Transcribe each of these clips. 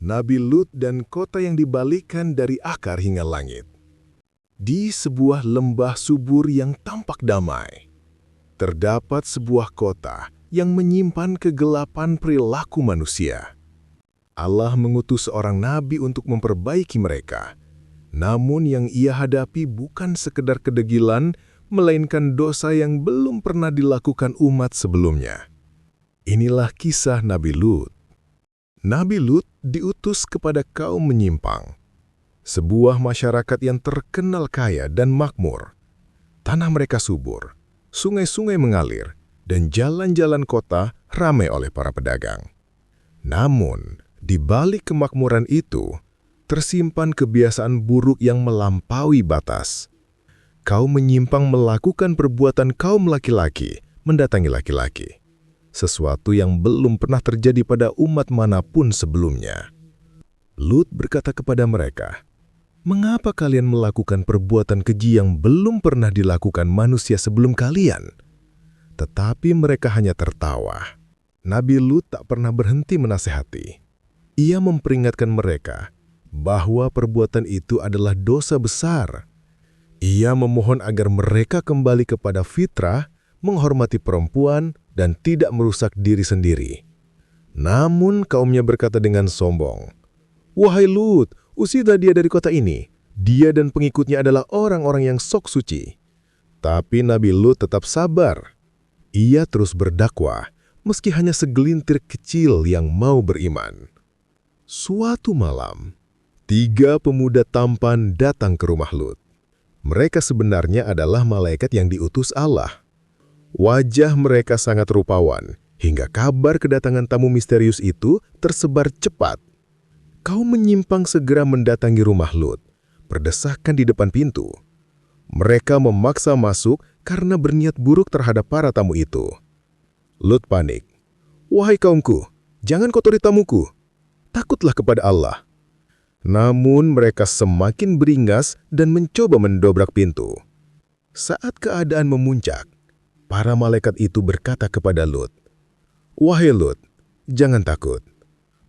Nabi Lut dan kota yang dibalikkan dari akar hingga langit. Di sebuah lembah subur yang tampak damai, terdapat sebuah kota yang menyimpan kegelapan perilaku manusia. Allah mengutus seorang nabi untuk memperbaiki mereka. Namun yang ia hadapi bukan sekedar kedegilan, melainkan dosa yang belum pernah dilakukan umat sebelumnya. Inilah kisah Nabi Lut. Nabi Lut diutus kepada kaum menyimpang, sebuah masyarakat yang terkenal kaya dan makmur. Tanah mereka subur, sungai-sungai mengalir, dan jalan-jalan kota ramai oleh para pedagang. Namun, di balik kemakmuran itu, tersimpan kebiasaan buruk yang melampaui batas. Kaum menyimpang melakukan perbuatan kaum laki-laki mendatangi laki-laki, sesuatu yang belum pernah terjadi pada umat manapun sebelumnya. Lut berkata kepada mereka, "Mengapa kalian melakukan perbuatan keji yang belum pernah dilakukan manusia sebelum kalian?" Tetapi mereka hanya tertawa. Nabi Lut tak pernah berhenti menasihati. Ia memperingatkan mereka bahwa perbuatan itu adalah dosa besar. Ia memohon agar mereka kembali kepada fitrah, menghormati perempuan, dan tidak merusak diri sendiri. Namun kaumnya berkata dengan sombong, "Wahai Lut, usirlah dia dari kota ini. Dia dan pengikutnya adalah orang-orang yang sok suci." Tapi Nabi Lut tetap sabar. Ia terus berdakwah, meski hanya segelintir kecil yang mau beriman. Suatu malam, 3 pemuda tampan datang ke rumah Lut. Mereka sebenarnya adalah malaikat yang diutus Allah. Wajah mereka sangat rupawan, hingga kabar kedatangan tamu misterius itu tersebar cepat. Kaum menyimpang segera mendatangi rumah Lut, berdesakan di depan pintu. Mereka memaksa masuk karena berniat buruk terhadap para tamu itu. Lut panik. "Wahai kaumku, jangan kotori tamuku. Takutlah kepada Allah." Namun mereka semakin beringas dan mencoba mendobrak pintu. Saat keadaan memuncak, para malaikat itu berkata kepada Lut, "Wahai Lut, jangan takut.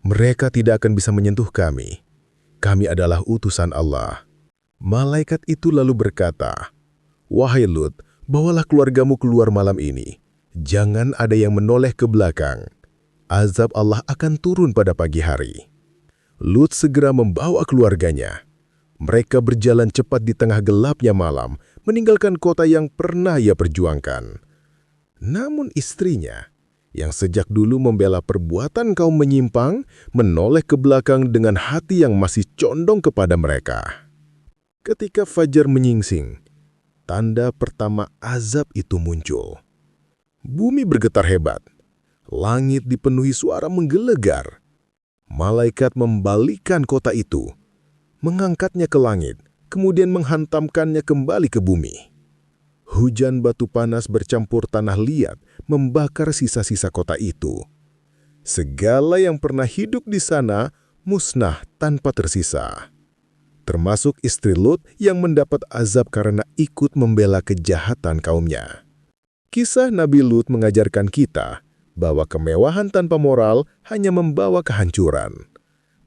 Mereka tidak akan bisa menyentuh kami. Kami adalah utusan Allah." Malaikat itu lalu berkata, "Wahai Lut, bawalah keluargamu keluar malam ini. Jangan ada yang menoleh ke belakang. Azab Allah akan turun pada pagi hari." Lut segera membawa keluarganya. Mereka berjalan cepat di tengah gelapnya malam, meninggalkan kota yang pernah ia perjuangkan. Namun istrinya, yang sejak dulu membela perbuatan kaum menyimpang, menoleh ke belakang dengan hati yang masih condong kepada mereka. Ketika fajar menyingsing, tanda pertama azab itu muncul. Bumi bergetar hebat. Langit dipenuhi suara menggelegar. Malaikat membalikkan kota itu, mengangkatnya ke langit, kemudian menghantamkannya kembali ke bumi. Hujan batu panas bercampur tanah liat membakar sisa-sisa kota itu. Segala yang pernah hidup di sana musnah tanpa tersisa, termasuk istri Lut yang mendapat azab karena ikut membela kejahatan kaumnya. Kisah Nabi Lut mengajarkan kita bahwa kemewahan tanpa moral hanya membawa kehancuran,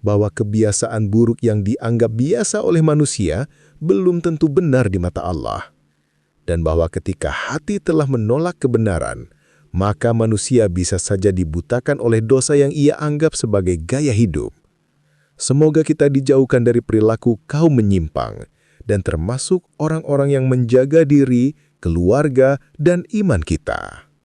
bahwa kebiasaan buruk yang dianggap biasa oleh manusia belum tentu benar di mata Allah, dan bahwa ketika hati telah menolak kebenaran, maka manusia bisa saja dibutakan oleh dosa yang ia anggap sebagai gaya hidup. Semoga kita dijauhkan dari perilaku kaum menyimpang, dan termasuk orang-orang yang menjaga diri, keluarga, dan iman kita.